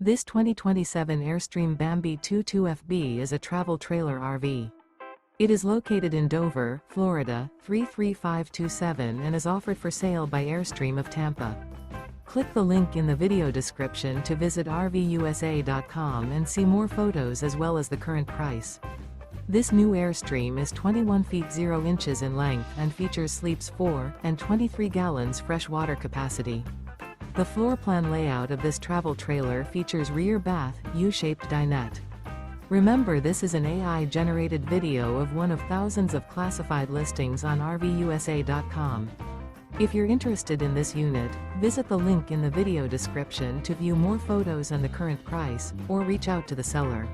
This 2027 Airstream Bambi 22FB is a travel trailer RV. It is located in Dover, Florida, 33527 and is offered for sale by Airstream of Tampa. Click the link in the video description to visit RVUSA.com and see more photos as well as the current price. This new Airstream is 21 feet 0 inches in length and features sleeps 4 and 23 gallons fresh water capacity. The floor plan layout of this travel trailer features rear bath, U-shaped dinette. Remember, this is an AI-generated video of one of thousands of classified listings on RVUSA.com. If you're interested in this unit, visit the link in the video description to view more photos and the current price, or reach out to the seller.